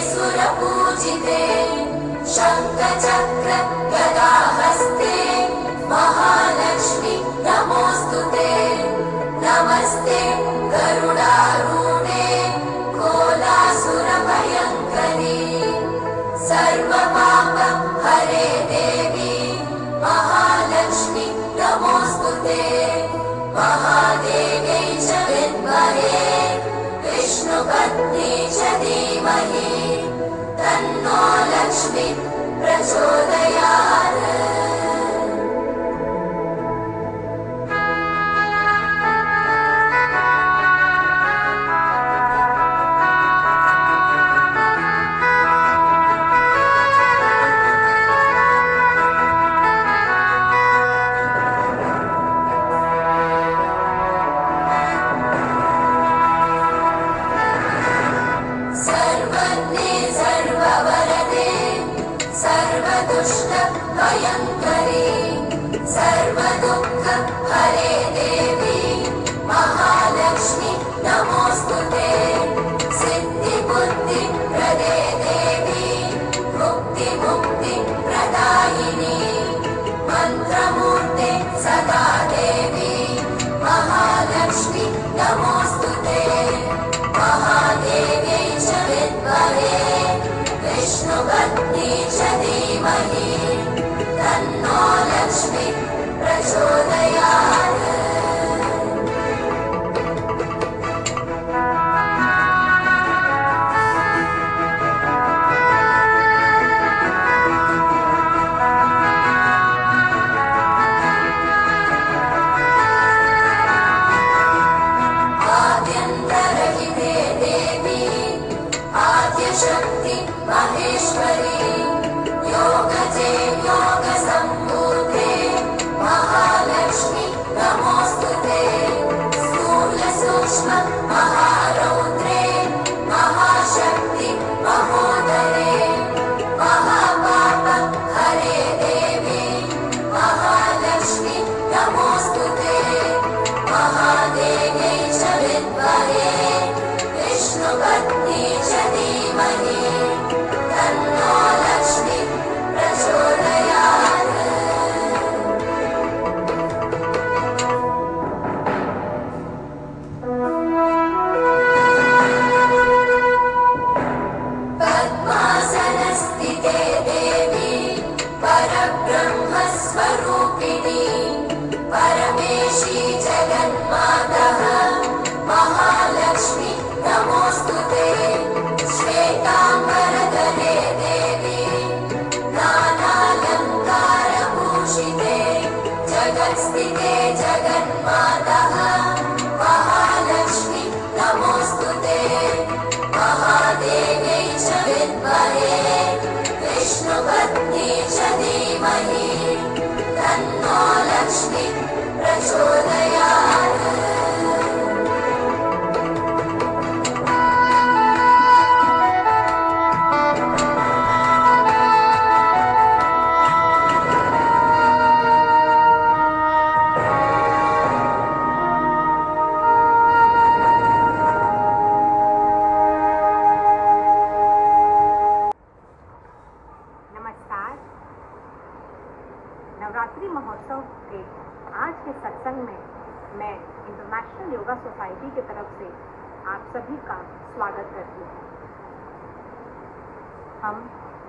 सुरपूजिते शङ्खचक्र गदाहस्ते महालक्ष्मी नमोऽस्तुते नमस्ते गरुडारूढे कोलासुरभयङ्करी सर्वपाप हरे देवी महालक्ष्मी नमोऽस्तुते महादेव्यै च विद्महे विष्णुपत्नी च धीमहि तन्नो लक्ष्मी प्रचोदयात्। भयङ्करी सर्वदुःख हरे देवी महालक्ष्मी नमोऽस्तुते सिद्धिबुद्धि प्रदे देवी मुक्ति प्रदायिनी मन्त्रमूर्ते सदा देवी महालक्ष्मी नमोऽस्तुते महादेव्यै च विद्महे विष्णुपत्नी च धीमहि तन्नो लक्ष्मी प्रचोदयात्। आद्यन्तरहिते देवी आद्यशक्ति महेश्वरी योगजे योगसम्भूते महालक्ष्मी नमोऽस्तुते स्थूलसूक्ष्म महारौद्रे महाशक्ति महोदरे महापाप हरे देवी महालक्ष्मी नमोऽस्तुते महादेव्यै च विद्महे विष्णुपत्नी च धीमहि तन्नो लक्ष्मी प्रचोदयात्। पद्मासनस्थिते देवी परब्रह्मस्वरूपिणी परमेशी जगन्मातः महालक्ष्मी नमोऽस्तुते श्वेताम्बरधरे देवी नानालङ्कारभूषिते जगत्स्थिते जगन्मातः महालक्ष्मी नमोऽस्तुते महादेव्यै च विद्महे विष्णुपत्नी च धीमहि तन्नो लक्ष्मी प्रचोदयात्। नवरात्रि महोत्सव के आज के सत्संग में मैं इंटरनेशनल योगा सोसाइटी की तरफ से आप सभी का स्वागत करती हूँ। हम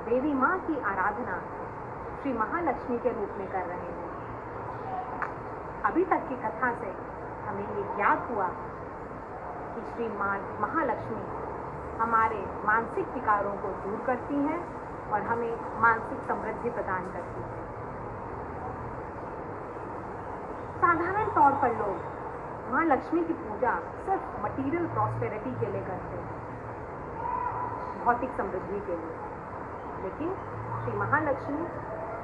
देवी माँ की आराधना श्री महालक्ष्मी के रूप में कर रहे हैं। अभी तक की कथा से हमें ये ज्ञात हुआ कि श्री माँ महालक्ष्मी हमारे मानसिक विकारों को दूर करती हैं और हमें मानसिक समृद्धि प्रदान करती हैं। साधारण तौर पर लोग माँ लक्ष्मी की पूजा सिर्फ मटीरियल प्रॉस्पेरिटी के लिए करते हैं, भौतिक समृद्धि के लिए, लेकिन श्री महालक्ष्मी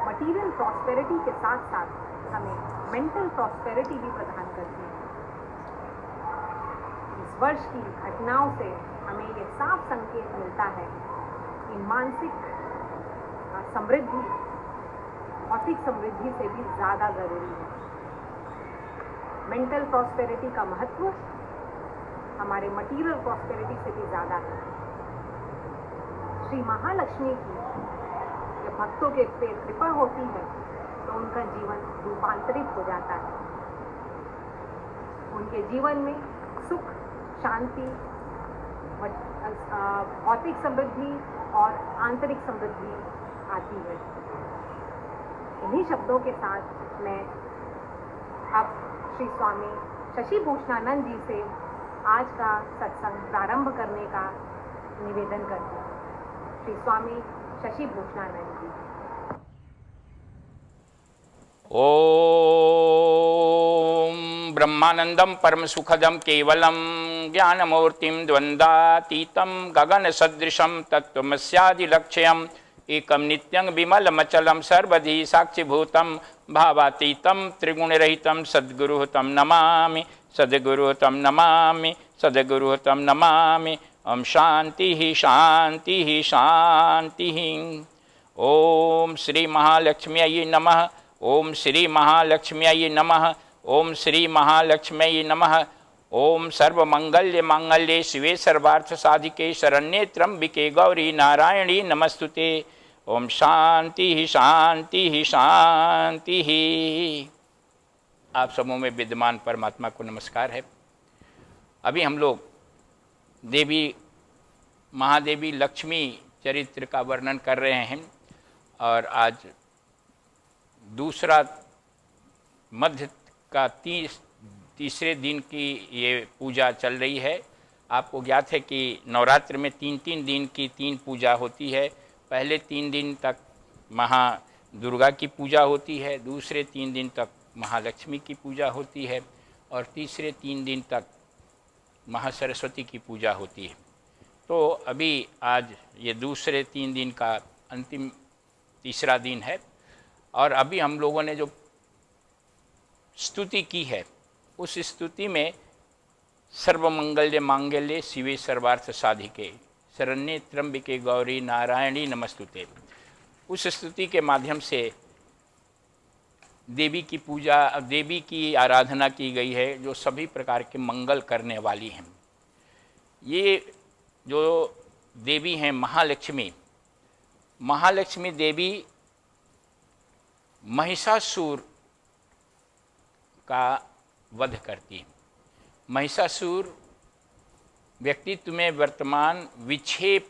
मटीरियल प्रॉस्पेरिटी के साथ साथ हमें मेंटल प्रॉस्पेरिटी भी प्रदान करती है। इस वर्ष की घटनाओं से हमें ये साफ संकेत मिलता है कि मानसिक समृद्धि भौतिक समृद्धि से भी ज़्यादा ज़रूरी है। मेंटल प्रॉस्पेरिटी का महत्व हमारे मटीरियल प्रॉस्पेरिटी से भी ज़्यादा है। श्री महालक्ष्मी की जब भक्तों के पे कृपा होती है तो उनका जीवन रूपांतरित हो जाता है। उनके जीवन में सुख, शांति, भौतिक समृद्धि और आंतरिक समृद्धि आती है। इन्हीं शब्दों के साथ मैं अब श्री स्वामी शशि भूषणानंद जी से आज का सत्संग प्रारंभ करने का निवेदन करती हूँ। श्री स्वामी शशि भूषणानंद जी। ओम ब्रह्मानंदम परम सुखदम केवलम ज्ञानमूर्तिम द्वंद्वातीतम गगन सदृशम तत्वमस्यादि लक्ष्यम एकम नित्यं विमलमचलम सर्वधि साक्षिभूतम भावातीतम त्रिगुणरहितम सद्गुरुः तं नमामि, सद्गुरुः तं नमामि, सद्गुरुः तं नमामि। ओम शांति शांति शांति। ओम श्री महालक्ष्म्यै नमः। ओम श्री महालक्ष्म्यै नमः। ओम श्री महालक्ष्म्यै नमः। ओम सर्वमंगल्य मांगल्ये शिवे सर्वार्थ साधिके शरण्ये त्र्यंबिके गौरी नारायणी नमस्तुते। ओम शांति शांति शांति। आप समूह में विद्यमान परमात्मा को नमस्कार है। अभी हम लोग देवी महादेवी लक्ष्मी चरित्र का वर्णन कर रहे हैं और आज दूसरा मध्य का तीसरे दिन की ये पूजा चल रही है। आपको ज्ञात है कि नवरात्र में 3 दिन की 3 पूजा होती है। पहले 3 दिन तक महादुर्गा की पूजा होती है, दूसरे 3 दिन तक महालक्ष्मी की पूजा होती है और तीसरे 3 दिन तक महासरस्वती की पूजा होती है। तो अभी आज ये दूसरे 3 दिन का अंतिम तीसरा दिन है और अभी हम लोगों ने जो स्तुति की है उस स्तुति में सर्वमंगल्य मांगल्ये शिवे सर्वार्थ साधिके शरण्ये त्र्यंबिके गौरी नारायणी नमस्तुते, उस स्तुति के माध्यम से देवी की पूजा, देवी की आराधना की गई है जो सभी प्रकार के मंगल करने वाली हैं। ये जो देवी हैं महालक्ष्मी, महालक्ष्मी देवी महिषासुर का वध करती है। महिषासुर व्यक्तित्व में वर्तमान विक्षेप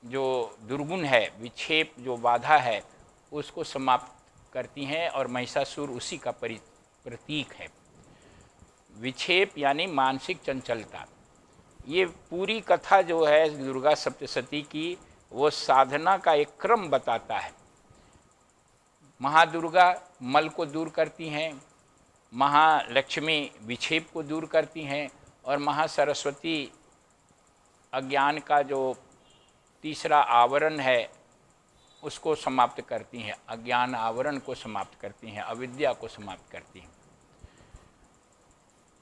जो दुर्गुण है, विक्षेप जो बाधा है, उसको समाप्त करती हैं और महिषासुर उसी का प्रतीक है। विक्षेप यानी मानसिक चंचलता। ये पूरी कथा जो है दुर्गा सप्तशती की, वो साधना का एक क्रम बताता है। महादुर्गा मल को दूर करती हैं, महालक्ष्मी विक्षेप को दूर करती हैं और महासरस्वती अज्ञान का जो तीसरा आवरण है उसको समाप्त करती हैं, अज्ञान आवरण को समाप्त करती हैं, अविद्या को समाप्त करती हैं।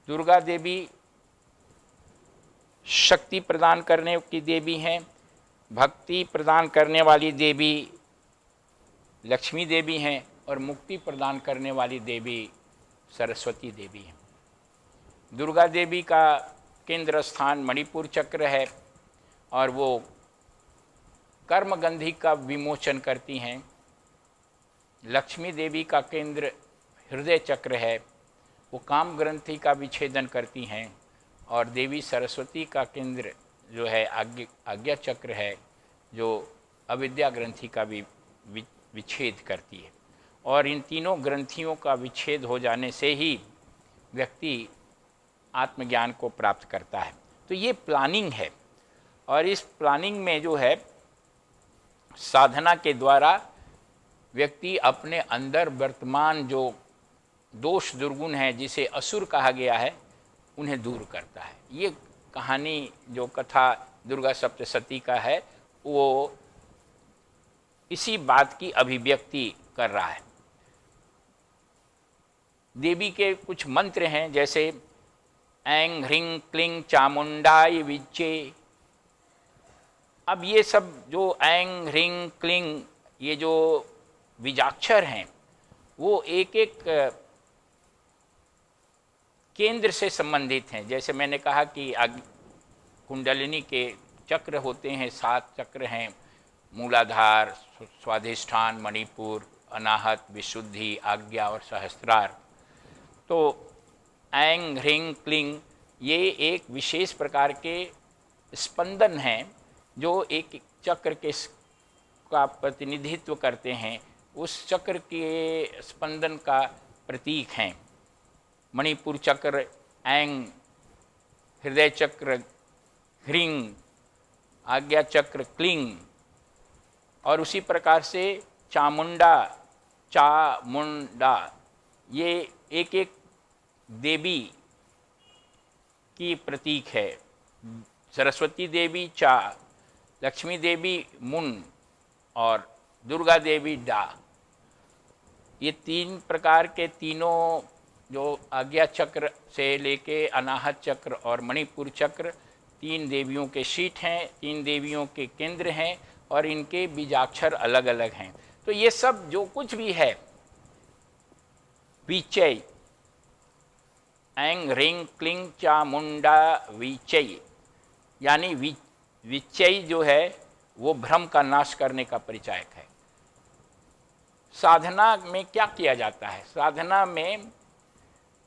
दुर्गा देवी शक्ति प्रदान करने की देवी हैं, भक्ति प्रदान करने वाली देवी लक्ष्मी देवी हैं और मुक्ति प्रदान करने वाली देवी सरस्वती देवी हैं। दुर्गा देवी का केंद्र स्थान मणिपुर चक्र है और वो कर्मगंधी का विमोचन करती हैं। लक्ष्मी देवी का केंद्र हृदय चक्र है, वो काम ग्रंथि का विच्छेदन करती हैं और देवी सरस्वती का केंद्र जो है आज्ञा चक्र है, जो अविद्या ग्रंथि का भी विच्छेद करती है। और इन तीनों ग्रंथियों का विच्छेद हो जाने से ही व्यक्ति आत्मज्ञान को प्राप्त करता है। तो ये प्लानिंग है और इस प्लानिंग में जो है साधना के द्वारा व्यक्ति अपने अंदर वर्तमान जो दोष दुर्गुण है, जिसे असुर कहा गया है, उन्हें दूर करता है। ये कहानी जो कथा दुर्गा सप्तशती का है वो इसी बात की अभिव्यक्ति कर रहा है। देवी के कुछ मंत्र हैं, जैसे ऐं ह्रीं क्लीं चामुंडाय विच्चे। अब ये सब जो ऐं ह्रीं क्लीं ये जो बीजाक्षर हैं वो एक एक केंद्र से संबंधित हैं। जैसे मैंने कहा कि कुंडलिनी के चक्र होते हैं, 7 चक्र हैं, मूलाधार, स्वाधिष्ठान, मणिपुर, अनाहत, विशुद्धि, आज्ञा और सहस्त्रार। तो ऐंग ह्रींग क्लिंग ये एक विशेष प्रकार के स्पंदन हैं जो एक चक्र के का प्रतिनिधित्व करते हैं, उस चक्र के स्पंदन का प्रतीक हैं। मणिपुर चक्र ऐंग, हृदय चक्र ह्रींग, आज्ञा चक्र क्लिंग, और उसी प्रकार से चामुंडा, ये एक एक देवी की प्रतीक है। सरस्वती देवी चा, लक्ष्मी देवी मुन और दुर्गा देवी डा। ये 3 प्रकार के तीनों जो आज्ञा चक्र से लेके अनाहत चक्र और मणिपुर चक्र 3 देवियों के शीट हैं, 3 देवियों के केंद्र हैं और इनके बीजाक्षर अलग अलग हैं। तो ये सब जो कुछ भी है, विचय, ऐंग ह्रींग क्लिंग चामुंडा विचय, यानी विचय जो है वो भ्रम का नाश करने का परिचायक है। साधना में क्या किया जाता है? साधना में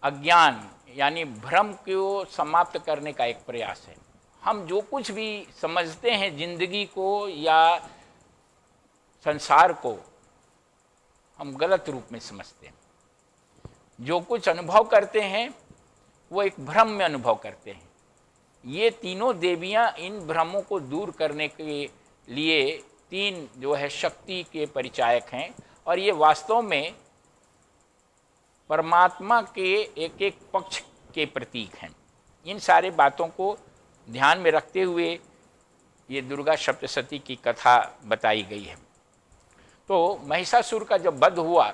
अज्ञान यानी भ्रम को समाप्त करने का एक प्रयास है। हम जो कुछ भी समझते हैं जिंदगी को या संसार को, हम गलत रूप में समझते हैं। जो कुछ अनुभव करते हैं वो एक भ्रम में अनुभव करते हैं। ये तीनों देवियां इन भ्रमों को दूर करने के लिए 3 जो है शक्ति के परिचायक हैं, और ये वास्तव में परमात्मा के एक एक पक्ष के प्रतीक हैं। इन सारे बातों को ध्यान में रखते हुए ये दुर्गा सप्तशती की कथा बताई गई है। तो महिषासुर का जब वध हुआ,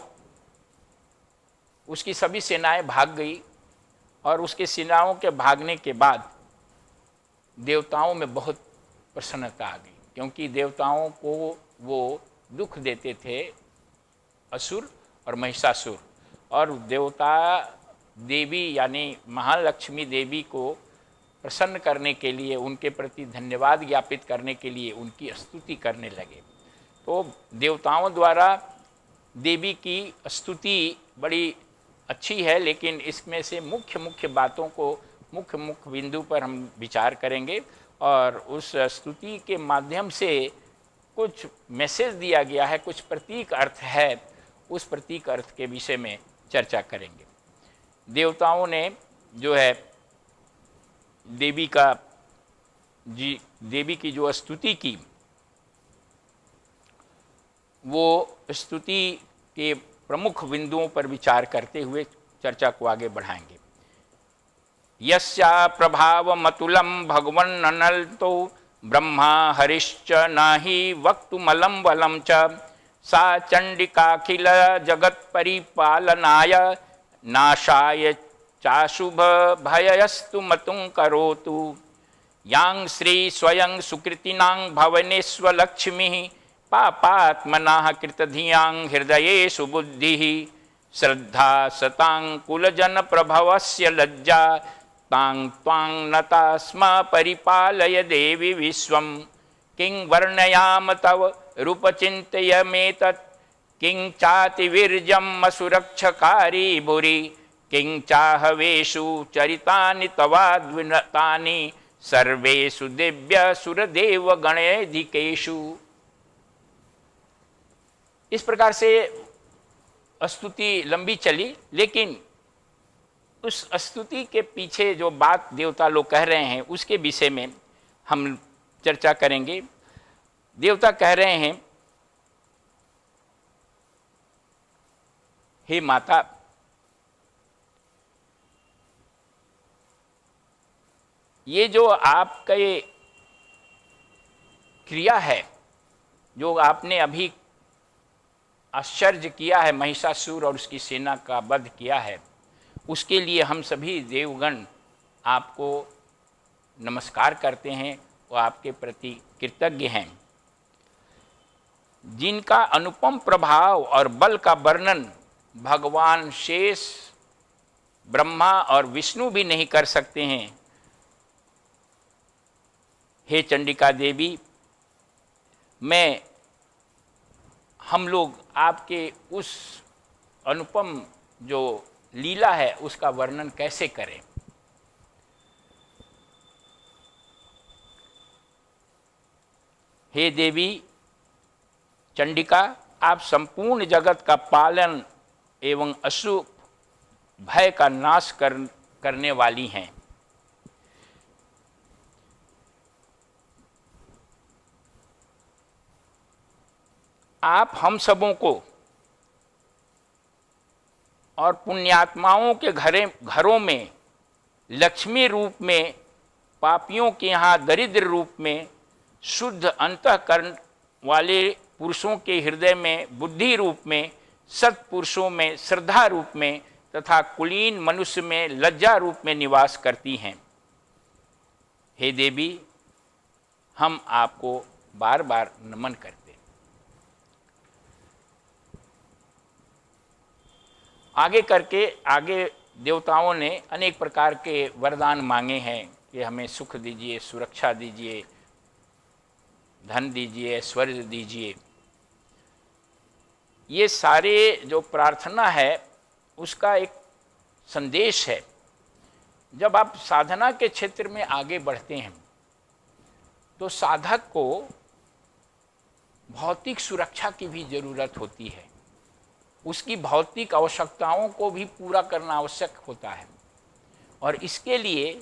उसकी सभी सेनाएं भाग गई, और उसके सेनाओं के भागने के बाद देवताओं में बहुत प्रसन्नता आ गई, क्योंकि देवताओं को वो दुख देते थे, असुर और महिषासुर। और देवता देवी यानी महालक्ष्मी देवी को प्रसन्न करने के लिए, उनके प्रति धन्यवाद ज्ञापित करने के लिए उनकी स्तुति करने लगे। तो देवताओं द्वारा देवी की स्तुति बड़ी अच्छी है, लेकिन इसमें से मुख्य बातों को मुख्य बिंदु पर हम विचार करेंगे, और उस स्तुति के माध्यम से कुछ मैसेज दिया गया है, कुछ प्रतीक अर्थ है, उस प्रतीक अर्थ के विषय में चर्चा करेंगे। देवताओं ने जो है देवी की जो स्तुति की, वो स्तुति के प्रमुख बिंदुओं पर विचार करते हुए चर्चा को आगे बढ़ाएंगे। यस्या प्रभावमतुलं भगवन्ननलतो ब्रह्मा हरिश्च नहि वक्तुमलं वलं च सा चंडिकाखिल जगत परिपालनाय नाशाय चाशुभ भयस्तु मतुं करोतु यां श्री स्वयं सुकृतिनां भवनेष्वलक्ष्मीः पापात्मनाः कृतधियां हृदयेषु बुद्धिः श्रद्धा सतां कुलजन प्रभवस्य लज्जा तां त्वां नता स्म परिपालय देवी विश्वं किं वर्णयाम तव रूपचिन्तयमेतत् किं चातिवीर्यम् असुरक्षकारी भुरि किं चाहवेषु चरितानि तवाद्विनतानि सर्वेषु दिव्य सुरदेव गणेधिकेषु। इस प्रकार से स्तुति लंबी चली, लेकिन उस स्तुति के पीछे जो बात देवता लोग कह रहे हैं उसके विषय में हम चर्चा करेंगे। देवता कह रहे हैं, हे माता, ये जो आपका ये क्रिया है, जो आपने अभी आश्चर्य किया है, महिषासुर और उसकी सेना का वध किया है, उसके लिए हम सभी देवगण आपको नमस्कार करते हैं और आपके प्रति कृतज्ञ हैं। जिनका अनुपम प्रभाव और बल का वर्णन भगवान शेष, ब्रह्मा और विष्णु भी नहीं कर सकते हैं, हे चंडिका देवी, मैं हम लोग आपके उस अनुपम जो लीला है उसका वर्णन कैसे करें। हे देवी चंडिका, आप संपूर्ण जगत का पालन एवं अशुभ भय का नाश करने वाली हैं। आप हम सबों को और पुण्यात्माओं के घरों में लक्ष्मी रूप में, पापियों के यहाँ दरिद्र रूप में, शुद्ध अंतःकरण वाले पुरुषों के हृदय में बुद्धि रूप में, सत्पुरुषों में श्रद्धा रूप में तथा कुलीन मनुष्य में लज्जा रूप में निवास करती हैं। हे देवी, हम आपको बार बार नमन करते हैं। आगे देवताओं ने अनेक प्रकार के वरदान मांगे हैं कि हमें सुख दीजिए, सुरक्षा दीजिए, धन दीजिए, ऐश्वर्य दीजिए। ये सारे जो प्रार्थना है उसका एक संदेश है। जब आप साधना के क्षेत्र में आगे बढ़ते हैं तो साधक को भौतिक सुरक्षा की भी जरूरत होती है। उसकी भौतिक आवश्यकताओं को भी पूरा करना आवश्यक होता है और इसके लिए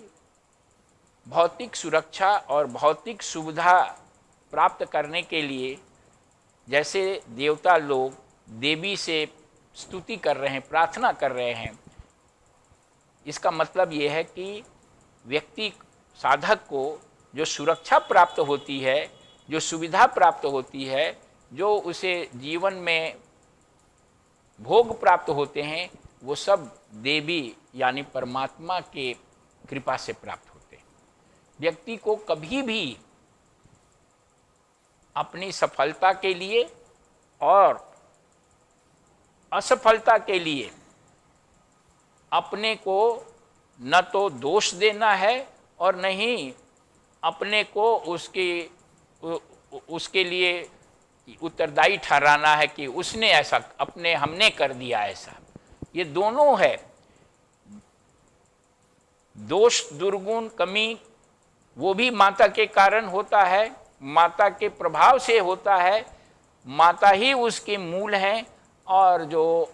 भौतिक सुरक्षा और भौतिक सुविधा प्राप्त करने के लिए जैसे देवता लोग देवी से स्तुति कर रहे हैं, प्रार्थना कर रहे हैं, इसका मतलब ये है कि व्यक्ति साधक को जो सुरक्षा प्राप्त होती है, जो सुविधा प्राप्त होती है, जो उसे जीवन में भोग प्राप्त होते हैं, वो सब देवी यानी परमात्मा के कृपा से प्राप्त होते हैं। व्यक्ति को कभी भी अपनी सफलता के लिए और असफलता के लिए अपने को न तो दोष देना है और न ही अपने को उसके लिए उत्तरदायी ठहराना है कि उसने ऐसा हमने कर दिया ऐसा। ये दोनों है, दोष दुर्गुण कमी वो भी माता के कारण होता है, माता के प्रभाव से होता है, माता ही उसके मूल हैं और जो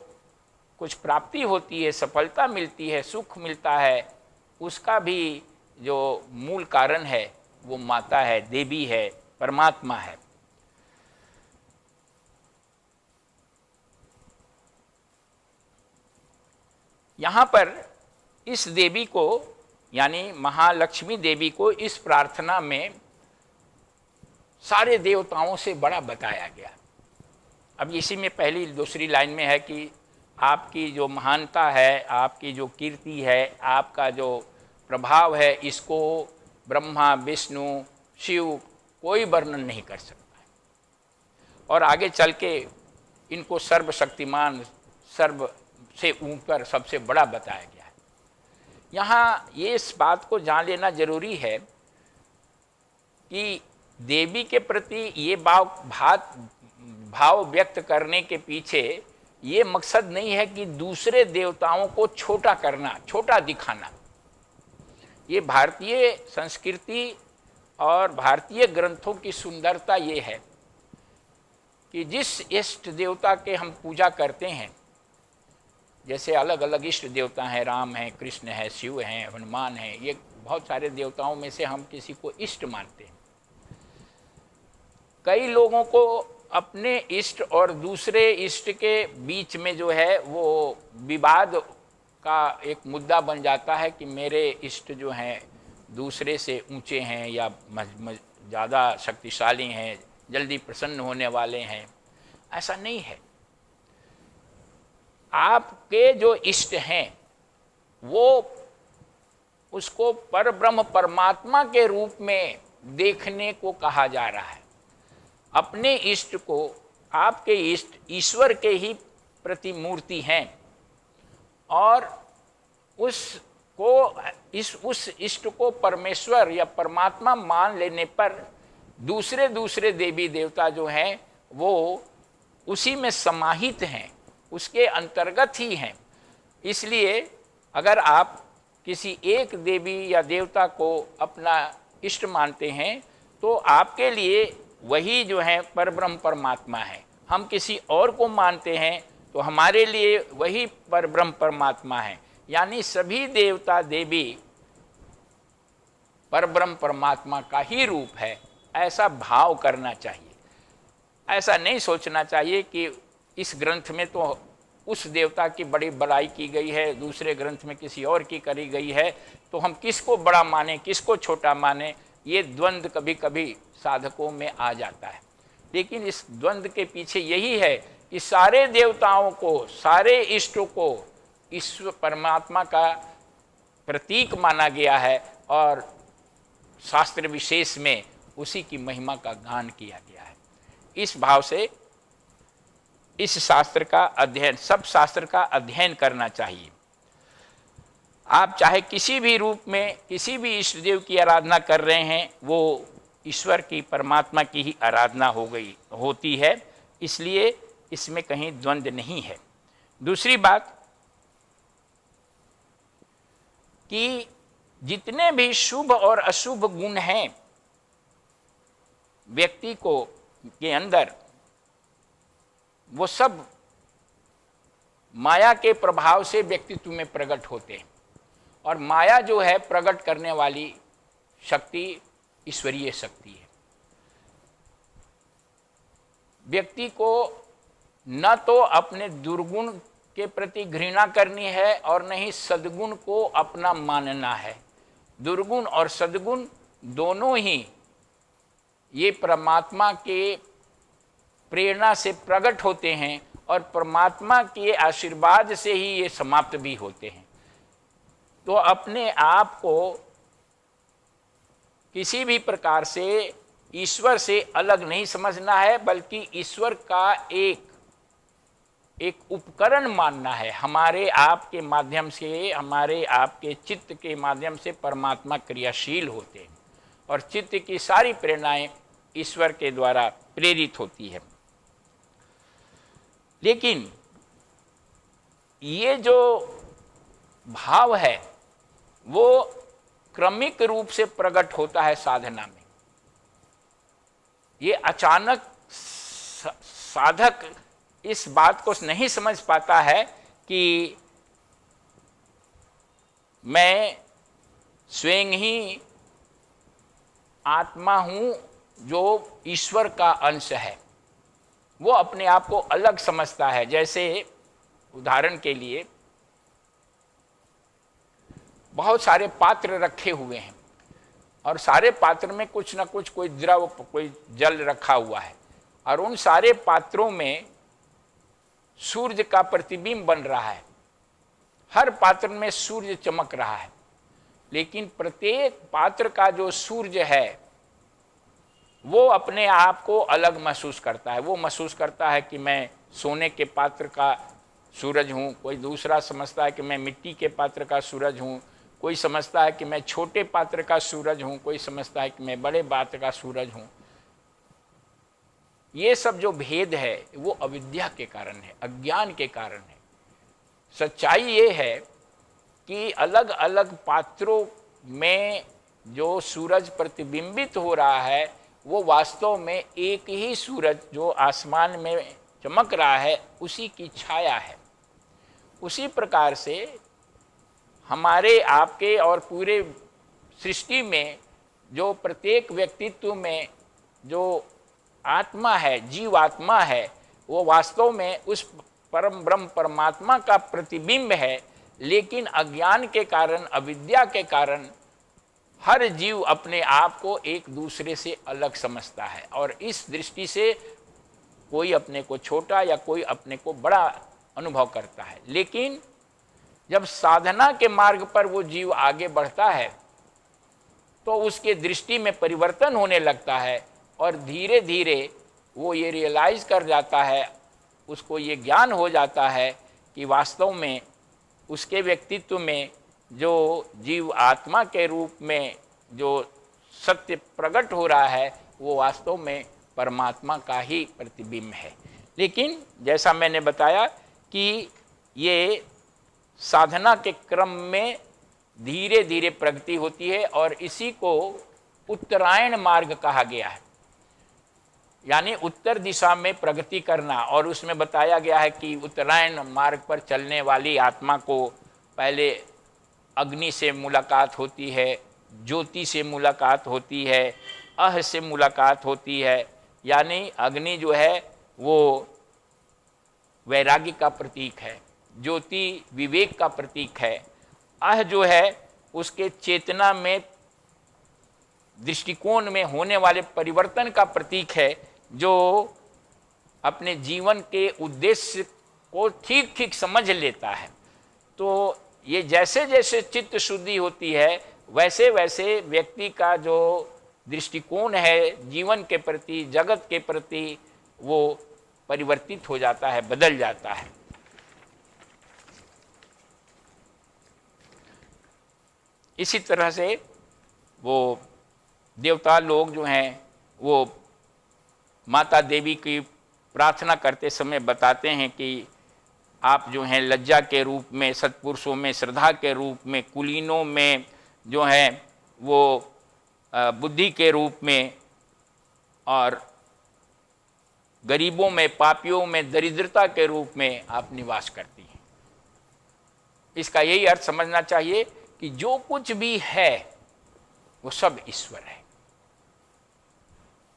कुछ प्राप्ति होती है, सफलता मिलती है, सुख मिलता है, उसका भी जो मूल कारण है वो माता है, देवी है, परमात्मा है। यहाँ पर इस देवी को यानी महालक्ष्मी देवी को इस प्रार्थना में सारे देवताओं से बड़ा बताया गया। अब इसी में पहली दूसरी लाइन में है कि आपकी जो महानता है, आपकी जो कीर्ति है, आपका जो प्रभाव है, इसको ब्रह्मा विष्णु शिव कोई वर्णन नहीं कर सकता है। और आगे चल के इनको सर्वशक्तिमान, सर्व से ऊपर सबसे बड़ा बताया गया है। यहाँ ये इस बात को जान लेना जरूरी है कि देवी के प्रति ये भाव व्यक्त करने के पीछे ये मकसद नहीं है कि दूसरे देवताओं को छोटा करना, छोटा दिखाना। ये भारतीय संस्कृति और भारतीय ग्रंथों की सुंदरता ये है कि जिस इष्ट देवता के हम पूजा करते हैं, जैसे अलग अलग इष्ट देवता हैं, राम हैं, कृष्ण हैं, शिव हैं, हनुमान हैं, ये बहुत सारे देवताओं में से हम किसी को इष्ट मानते हैं। कई लोगों को अपने इष्ट और दूसरे इष्ट के बीच में जो है वो विवाद का एक मुद्दा बन जाता है कि मेरे इष्ट जो हैं दूसरे से ऊंचे हैं या ज़्यादा शक्तिशाली हैं, जल्दी प्रसन्न होने वाले हैं। ऐसा नहीं है। आपके जो इष्ट हैं वो उसको परब्रह्म परमात्मा के रूप में देखने को कहा जा रहा है। अपने इष्ट को, आपके इष्ट ईश्वर के ही प्रतिमूर्ति हैं और उस को उस इष्ट को परमेश्वर या परमात्मा मान लेने पर दूसरे दूसरे देवी देवता जो हैं वो उसी में समाहित हैं, उसके अंतर्गत ही हैं। इसलिए अगर आप किसी एक देवी या देवता को अपना इष्ट मानते हैं तो आपके लिए वही जो है परब्रह्म परमात्मा है। हम किसी और को मानते हैं तो हमारे लिए वही परब्रह्म परमात्मा है। यानी सभी देवता देवी परब्रह्म परमात्मा का ही रूप है, ऐसा भाव करना चाहिए। ऐसा नहीं सोचना चाहिए कि इस ग्रंथ में तो उस देवता की बड़ी बड़ाई की गई है, दूसरे ग्रंथ में किसी और की करी गई है, तो हम किसको बड़ा माने किसको छोटा माने। ये द्वंद्व कभी कभी साधकों में आ जाता है। लेकिन इस द्वंद्व के पीछे यही है कि सारे देवताओं को, सारे इष्टों को ईश्वर परमात्मा का प्रतीक माना गया है और शास्त्र विशेष में उसी की महिमा का गान किया गया है। इस भाव से इस शास्त्र का अध्ययन, सब शास्त्र का अध्ययन करना चाहिए। आप चाहे किसी भी रूप में किसी भी इष्ट देव की आराधना कर रहे हैं, वो ईश्वर की, परमात्मा की ही आराधना होती है। इसलिए इसमें कहीं द्वंद्व नहीं है। दूसरी बात कि जितने भी शुभ और अशुभ गुण हैं व्यक्ति को के अंदर, वो सब माया के प्रभाव से व्यक्तित्व में प्रकट होते हैं। और माया जो है प्रकट करने वाली शक्ति ईश्वरीय शक्ति है। व्यक्ति को न तो अपने दुर्गुण के प्रति घृणा करनी है और न ही सद्गुण को अपना मानना है। दुर्गुण और सद्गुण दोनों ही ये परमात्मा के प्रेरणा से प्रकट होते हैं और परमात्मा के आशीर्वाद से ही ये समाप्त भी होते हैं। तो अपने आप को किसी भी प्रकार से ईश्वर से अलग नहीं समझना है, बल्कि ईश्वर का एक उपकरण मानना है। हमारे आप के माध्यम से, हमारे आप के चित्त के माध्यम से परमात्मा क्रियाशील होते हैं और चित्त की सारी प्रेरणाएं ईश्वर के द्वारा प्रेरित होती है। लेकिन ये जो भाव है वो क्रमिक रूप से प्रकट होता है साधना में। ये अचानक साधक इस बात को नहीं समझ पाता है कि मैं स्वयं ही आत्मा हूं जो ईश्वर का अंश है। वो अपने आप को अलग समझता है। जैसे उदाहरण के लिए बहुत सारे पात्र रखे हुए हैं और सारे पात्र में कुछ ना कुछ, कोई द्रव, कोई जल रखा हुआ है और उन सारे पात्रों में सूर्य का प्रतिबिंब बन रहा है। हर पात्र में सूर्य चमक रहा है, लेकिन प्रत्येक पात्र का जो सूर्य है वो अपने आप को अलग महसूस करता है। वो महसूस करता है कि मैं सोने के पात्र का सूरज हूँ, कोई दूसरा समझता है कि मैं मिट्टी के पात्र का सूरज हूँ, कोई समझता है कि मैं छोटे पात्र का सूरज हूँ, कोई समझता है कि मैं बड़े पात्र का सूरज हूँ। ये सब जो भेद है वो अविद्या के कारण है, अज्ञान के कारण है। सच्चाई ये है कि अलग अलग पात्रों में जो सूरज प्रतिबिंबित हो रहा है वो वास्तव में एक ही सूरज जो आसमान में चमक रहा है उसी की छाया है। उसी प्रकार से हमारे, आपके और पूरे सृष्टि में जो प्रत्येक व्यक्तित्व में जो आत्मा है, जीवात्मा है, वो वास्तव में उस परम ब्रह्म परमात्मा का प्रतिबिंब है। लेकिन अज्ञान के कारण, अविद्या के कारण हर जीव अपने आप को एक दूसरे से अलग समझता है और इस दृष्टि से कोई अपने को छोटा या कोई अपने को बड़ा अनुभव करता है। लेकिन जब साधना के मार्ग पर वो जीव आगे बढ़ता है तो उसके दृष्टि में परिवर्तन होने लगता है और धीरे धीरे वो ये रियलाइज कर जाता है, उसको ये ज्ञान हो जाता है कि वास्तव में उसके व्यक्तित्व में जो जीव आत्मा के रूप में जो सत्य प्रकट हो रहा है वो वास्तव में परमात्मा का ही प्रतिबिंब है। लेकिन जैसा मैंने बताया कि ये साधना के क्रम में धीरे धीरे प्रगति होती है और इसी को उत्तरायण मार्ग कहा गया है, यानी उत्तर दिशा में प्रगति करना। और उसमें बताया गया है कि उत्तरायण मार्ग पर चलने वाली आत्मा को पहले अग्नि से मुलाकात होती है, ज्योति से मुलाकात होती है, अह से मुलाकात होती है। यानी अग्नि जो है वो वैराग्य का प्रतीक है, ज्योति विवेक का प्रतीक है, अह जो है उसके चेतना में दृष्टिकोण में होने वाले परिवर्तन का प्रतीक है, जो अपने जीवन के उद्देश्य को ठीक ठीक समझ लेता है। तो ये जैसे जैसे चित्त शुद्धि होती है वैसे वैसे व्यक्ति का जो दृष्टिकोण है जीवन के प्रति, जगत के प्रति, वो परिवर्तित हो जाता है, बदल जाता है। इसी तरह से वो देवता लोग जो हैं वो माता देवी की प्रार्थना करते समय बताते हैं कि आप जो हैं लज्जा के रूप में, सत्पुरुषों में श्रद्धा के रूप में, कुलीनों में जो हैं वो बुद्धि के रूप में, और गरीबों में, पापियों में दरिद्रता के रूप में आप निवास करती हैं। इसका यही अर्थ समझना चाहिए कि जो कुछ भी है वो सब ईश्वर है।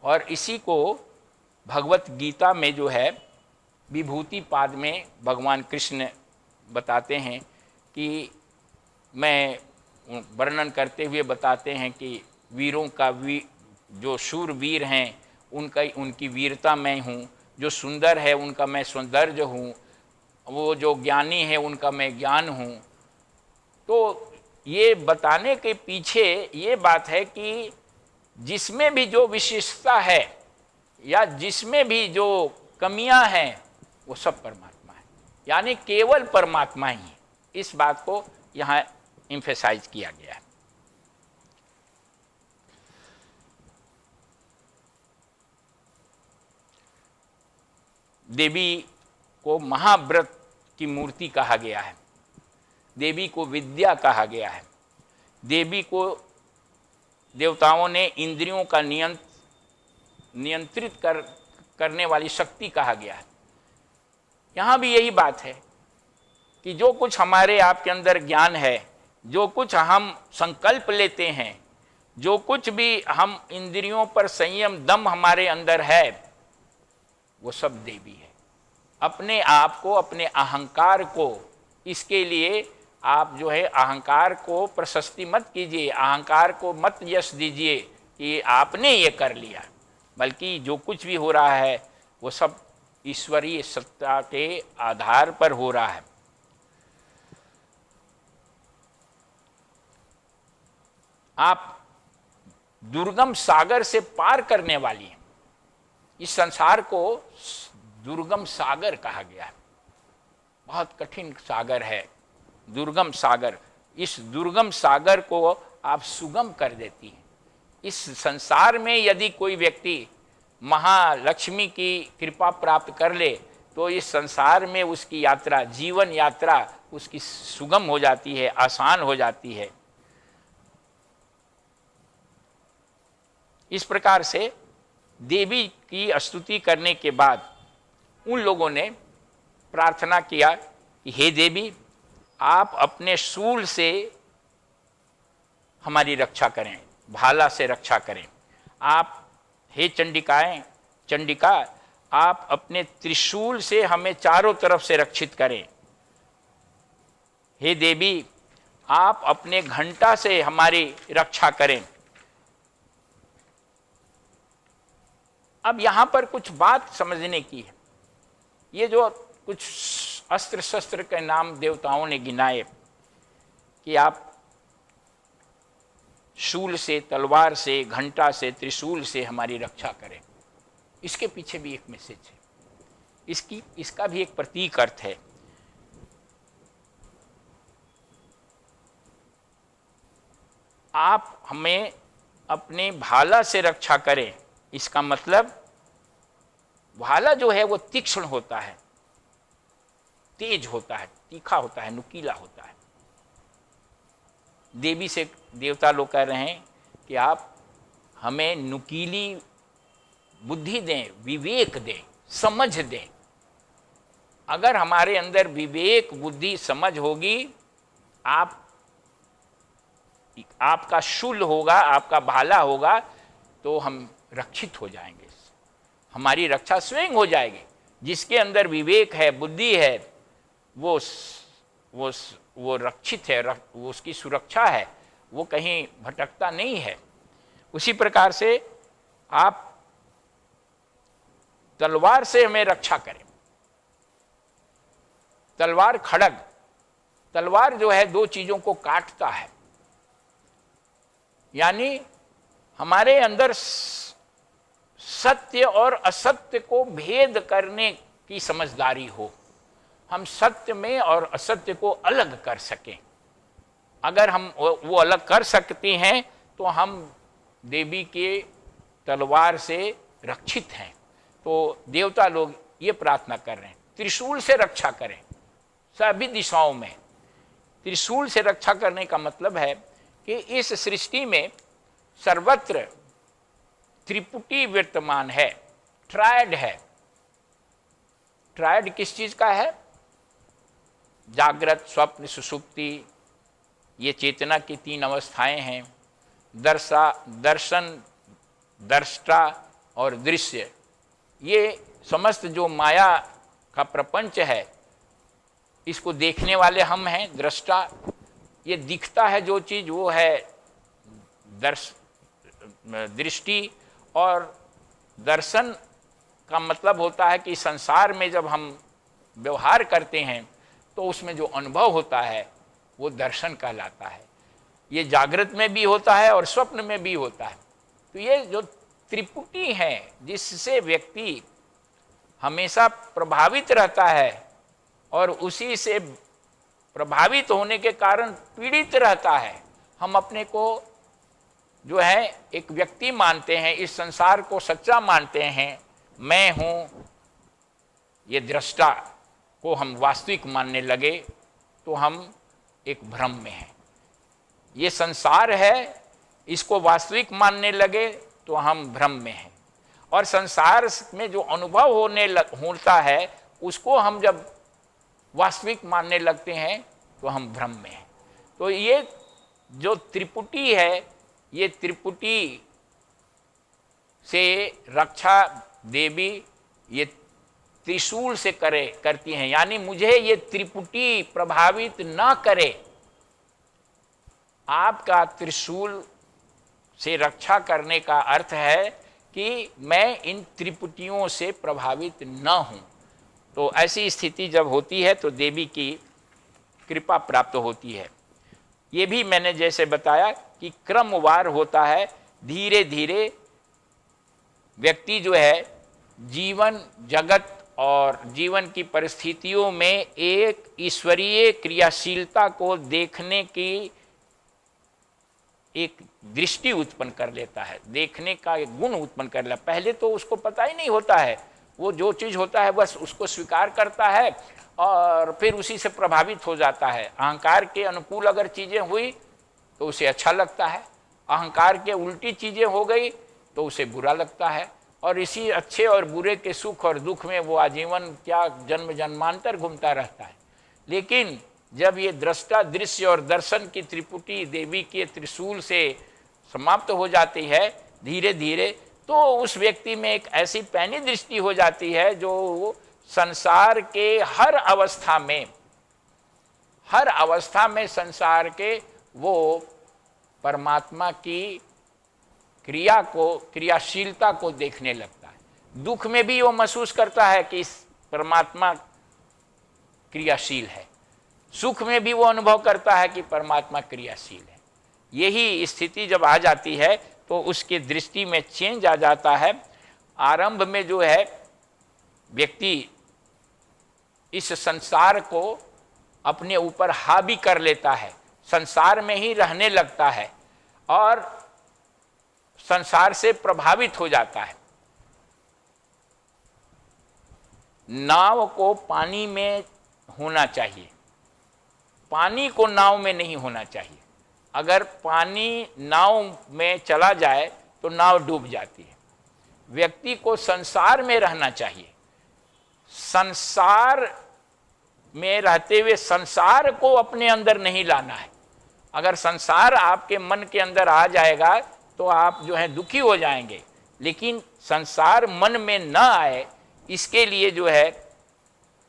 और इसी को भगवत गीता में जो है विभूति पाद में भगवान कृष्ण बताते हैं कि मैं वर्णन करते हुए बताते हैं कि वीरों का जो शूरवीर हैं उनकी वीरता मैं हूँ, जो सुंदर है उनका मैं सौंदर्य हूँ, वो जो ज्ञानी है उनका मैं ज्ञान हूँ। तो ये बताने के पीछे ये बात है कि जिसमें भी जो विशेषता है या जिसमें भी जो कमियां हैं वो सब परमात्मा है, यानी केवल परमात्मा ही है। इस बात को यहाँ एम्फेसाइज किया गया है। देवी को महाव्रत की मूर्ति कहा गया है, देवी को विद्या कहा गया है, देवी को देवताओं ने इंद्रियों का नियंत्रित करने वाली शक्ति कहा गया है। यहाँ भी यही बात है कि जो कुछ हमारे आपके अंदर ज्ञान है, जो कुछ हम संकल्प लेते हैं, जो कुछ भी हम इंद्रियों पर संयम दम हमारे अंदर है, वो सब देवी है। अपने आप को, अपने अहंकार को, इसके लिए आप जो है अहंकार को प्रशस्ति मत कीजिए, अहंकार को मत यश दीजिए कि आपने ये कर लिया, बल्कि जो कुछ भी हो रहा है वो सब ईश्वरीय सत्ता के आधार पर हो रहा है। आप दुर्गम सागर से पार करने वाली हैं। इस संसार को दुर्गम सागर कहा गया है, बहुत कठिन सागर है दुर्गम सागर। इस दुर्गम सागर को आप सुगम कर देती हैं। इस संसार में यदि कोई व्यक्ति महालक्ष्मी की कृपा प्राप्त कर ले तो इस संसार में उसकी यात्रा, जीवन यात्रा उसकी सुगम हो जाती है, आसान हो जाती है। इस प्रकार से देवी की स्तुति करने के बाद उन लोगों ने प्रार्थना किया कि हे देवी, आप अपने शूल से हमारी रक्षा करें, भाला से रक्षा करें। आप हे चंडिका, आप अपने त्रिशूल से हमें चारों तरफ से रक्षित करें। हे देवी, आप अपने घंटा से हमारी रक्षा करें। अब यहाँ पर कुछ बात समझने की है। ये जो कुछ अस्त्र शस्त्र के नाम देवताओं ने गिनाए कि आप शूल से, तलवार से, घंटा से, त्रिशूल से हमारी रक्षा करें, इसके पीछे भी एक मैसेज है, इसका भी एक प्रतीक अर्थ है। आप हमें अपने भाला से रक्षा करें। इसका मतलब भाला जो है वो तीक्ष्ण होता है, तेज होता है, तीखा होता है, नुकीला होता है। देवी से देवता लोग कह रहे हैं कि आप हमें नुकीली बुद्धि दें, विवेक दें, समझ दें। अगर हमारे अंदर विवेक, बुद्धि, समझ होगी, आपका शूल होगा, आपका भाला होगा, तो हम रक्षित हो जाएंगे। हमारी रक्षा स्वयं हो जाएगी। जिसके अंदर विवेक है, बुद्धि है, वो रक्षित है, वो उसकी सुरक्षा है, वो कहीं भटकता नहीं है। उसी प्रकार से आप तलवार से हमें रक्षा करें। तलवार खड़ग, तलवार जो है दो चीजों को काटता है, यानी हमारे अंदर सत्य और असत्य को भेद करने की समझदारी हो, हम सत्य में और असत्य को अलग कर सकें। अगर हम वो अलग कर सकते हैं तो हम देवी के तलवार से रक्षित हैं। तो देवता लोग ये प्रार्थना कर रहे हैं, त्रिशूल से रक्षा करें सभी दिशाओं में। त्रिशूल से रक्षा करने का मतलब है कि इस सृष्टि में सर्वत्र त्रिपुटी विद्यमान है, ट्रायड है। ट्रायड किस चीज का है? जागृत, स्वप्न, सुषुप्ति, ये चेतना की तीन अवस्थाएं हैं। दर्शन, दृष्टा और दृश्य, ये समस्त जो माया का प्रपंच है, इसको देखने वाले हम हैं, दृष्टा। ये दिखता है जो चीज, वो है दृष्टि। और दर्शन का मतलब होता है कि संसार में जब हम व्यवहार करते हैं तो उसमें जो अनुभव होता है वो दर्शन कहलाता है। ये जागृत में भी होता है और स्वप्न में भी होता है। तो ये जो त्रिपुटी है, जिससे व्यक्ति हमेशा प्रभावित रहता है और उसी से प्रभावित होने के कारण पीड़ित रहता है। हम अपने को जो है एक व्यक्ति मानते हैं, इस संसार को सच्चा मानते हैं, मैं हूँ, ये दृष्टा को हम वास्तविक मानने लगे तो हम एक भ्रम में हैं। ये संसार है, इसको वास्तविक मानने लगे तो हम भ्रम में हैं। और संसार में जो अनुभव होता है उसको हम जब वास्तविक मानने लगते हैं तो हम भ्रम में हैं। तो ये जो त्रिपुटी है, ये त्रिपुटी से रक्षा देवी ये त्रिशूल से करती हैं, यानी मुझे ये त्रिपुटी प्रभावित ना करे। आपका त्रिशूल से रक्षा करने का अर्थ है कि मैं इन त्रिपुटियों से प्रभावित न हूं। तो ऐसी स्थिति जब होती है तो देवी की कृपा प्राप्त होती है। ये भी मैंने जैसे बताया कि क्रमवार होता है। धीरे धीरे व्यक्ति जो है जीवन, जगत और जीवन की परिस्थितियों में एक ईश्वरीय क्रियाशीलता को देखने की एक दृष्टि उत्पन्न कर लेता है, देखने का एक गुण उत्पन्न कर लेता है। पहले तो उसको पता ही नहीं होता है, वो जो चीज़ होता है बस उसको स्वीकार करता है और फिर उसी से प्रभावित हो जाता है। अहंकार के अनुकूल अगर चीज़ें हुई तो उसे अच्छा लगता है, अहंकार के उल्टी चीज़ें हो गई तो उसे बुरा लगता है। और इसी अच्छे और बुरे के सुख और दुख में वो आजीवन क्या जन्म जन्मांतर घूमता रहता है। लेकिन जब ये दृष्टा, दृश्य और दर्शन की त्रिपुटी देवी के त्रिशूल से समाप्त हो जाती है धीरे धीरे, तो उस व्यक्ति में एक ऐसी पैनी दृष्टि हो जाती है जो संसार के हर अवस्था में संसार के वो परमात्मा की क्रियाशीलता को देखने लगता है। दुख में भी वो महसूस करता है कि इस परमात्मा क्रियाशील है, सुख में भी वो अनुभव करता है कि परमात्मा क्रियाशील है। यही स्थिति जब आ जाती है तो उसके दृष्टि में चेंज आ जाता है। आरंभ में जो है व्यक्ति इस संसार को अपने ऊपर हावी कर लेता है, संसार में ही रहने लगता है और संसार से प्रभावित हो जाता है। नाव को पानी में होना चाहिए, पानी को नाव में नहीं होना चाहिए। अगर पानी नाव में चला जाए तो नाव डूब जाती है। व्यक्ति को संसार में रहना चाहिए, संसार में रहते हुए संसार को अपने अंदर नहीं लाना है। अगर संसार आपके मन के अंदर आ जाएगा तो आप जो है दुखी हो जाएंगे, लेकिन संसार मन में न आए इसके लिए जो है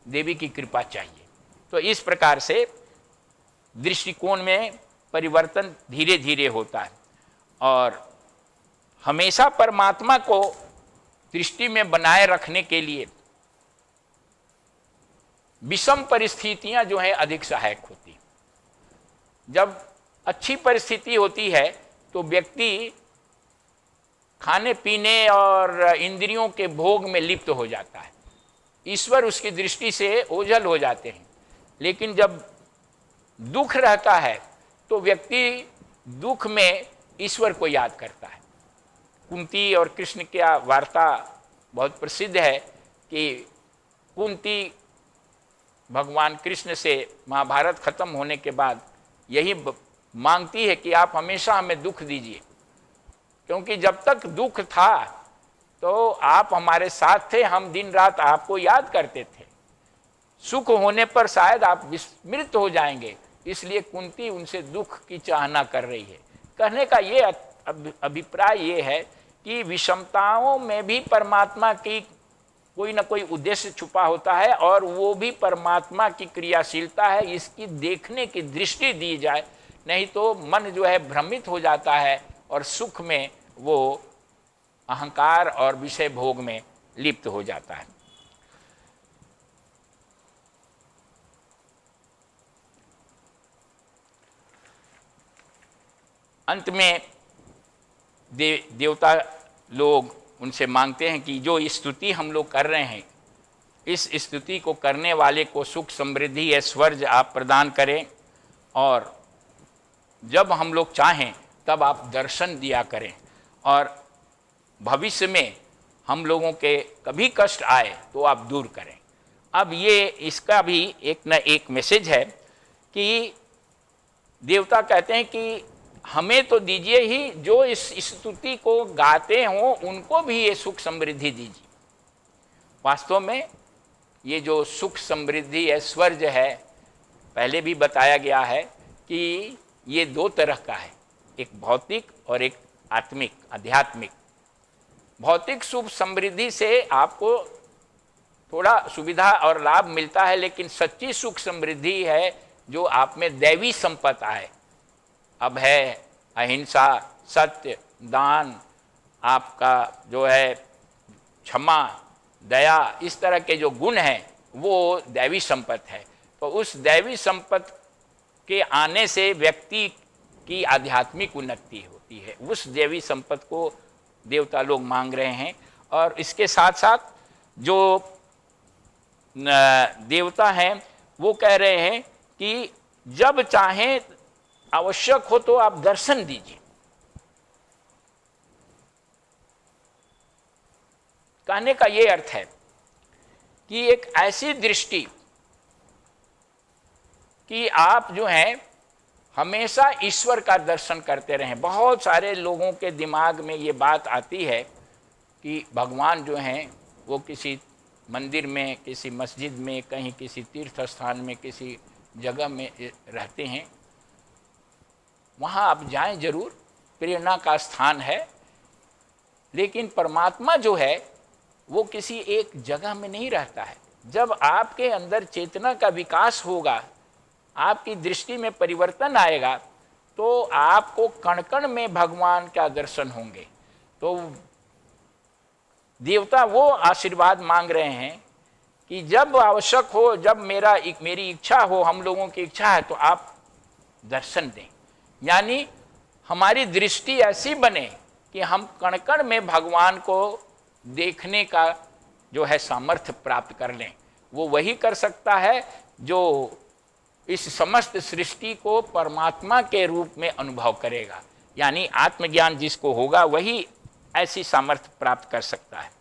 देवी की कृपा चाहिए। तो इस प्रकार से दृष्टिकोण में परिवर्तन धीरे धीरे होता है और हमेशा परमात्मा को दृष्टि में बनाए रखने के लिए विषम परिस्थितियां जो है अधिक सहायक होती। जब अच्छी परिस्थिति होती है तो व्यक्ति खाने पीने और इंद्रियों के भोग में लिप्त हो जाता है, ईश्वर उसकी दृष्टि से ओझल हो जाते हैं। लेकिन जब दुख रहता है तो व्यक्ति दुख में ईश्वर को याद करता है। कुंती और कृष्ण की वार्ता बहुत प्रसिद्ध है कि कुंती भगवान कृष्ण से महाभारत खत्म होने के बाद यही मांगती है कि आप हमेशा हमें दुख दीजिए, क्योंकि जब तक दुख था तो आप हमारे साथ थे, हम दिन रात आपको याद करते थे। सुख होने पर शायद आप विस्मृत हो जाएंगे, इसलिए कुंती उनसे दुख की चाहना कर रही है। कहने का ये अभिप्राय ये है कि विषमताओं में भी परमात्मा की कोई ना कोई उद्देश्य छुपा होता है और वो भी परमात्मा की क्रियाशीलता है, इसकी देखने की दृष्टि दी जाए, नहीं तो मन जो है भ्रमित हो जाता है और सुख में वो अहंकार और विषय भोग में लिप्त हो जाता है। अंत में देवता लोग उनसे मांगते हैं कि जो स्तुति हम लोग कर रहे हैं, इस स्तुति को करने वाले को सुख समृद्धि ऐश्वर्य आप प्रदान करें और जब हम लोग चाहें तब आप दर्शन दिया करें और भविष्य में हम लोगों के कभी कष्ट आए तो आप दूर करें। अब ये इसका भी एक न एक मैसेज है कि देवता कहते हैं कि हमें तो दीजिए ही, जो इस स्तुति को गाते हों उनको भी ये सुख समृद्धि दीजिए। वास्तव में ये जो सुख समृद्धि ऐश्वर्य है, पहले भी बताया गया है कि ये दो तरह का है, एक भौतिक और एक आत्मिक आध्यात्मिक। भौतिक सुख समृद्धि से आपको थोड़ा सुविधा और लाभ मिलता है, लेकिन सच्ची सुख समृद्धि है जो आप में दैवी संपत्ति है। अब है अहिंसा, सत्य, दान, आपका जो है क्षमा, दया, इस तरह के जो गुण हैं वो दैवी संपत्ति है। तो उस दैवी संपत्ति के आने से व्यक्ति की आध्यात्मिक उन्नति होती है। उस दैवी संपत्ति को देवता लोग मांग रहे हैं और इसके साथ साथ जो देवता हैं वो कह रहे हैं कि जब चाहें आवश्यक हो तो आप दर्शन दीजिए। कहने का ये अर्थ है कि एक ऐसी दृष्टि कि आप जो हैं हमेशा ईश्वर का दर्शन करते रहें। बहुत सारे लोगों के दिमाग में ये बात आती है कि भगवान जो हैं वो किसी मंदिर में, किसी मस्जिद में, कहीं किसी तीर्थ स्थान में, किसी जगह में रहते हैं। वहाँ आप जाएं जरूर, प्रेरणा का स्थान है, लेकिन परमात्मा जो है वो किसी एक जगह में नहीं रहता है। जब आपके अंदर चेतना का विकास होगा, आपकी दृष्टि में परिवर्तन आएगा, तो आपको कण कण में भगवान का दर्शन होंगे। तो देवता वो आशीर्वाद मांग रहे हैं कि जब आवश्यक हो, जब मेरी इच्छा हो, हम लोगों की इच्छा है, तो आप दर्शन दें। यानी हमारी दृष्टि ऐसी बने कि हम कण कण में भगवान को देखने का जो है सामर्थ्य प्राप्त कर लें। वो वही कर सकता है जो इस समस्त सृष्टि को परमात्मा के रूप में अनुभव करेगा। यानी आत्मज्ञान जिसको होगा वही ऐसी सामर्थ्य प्राप्त कर सकता है।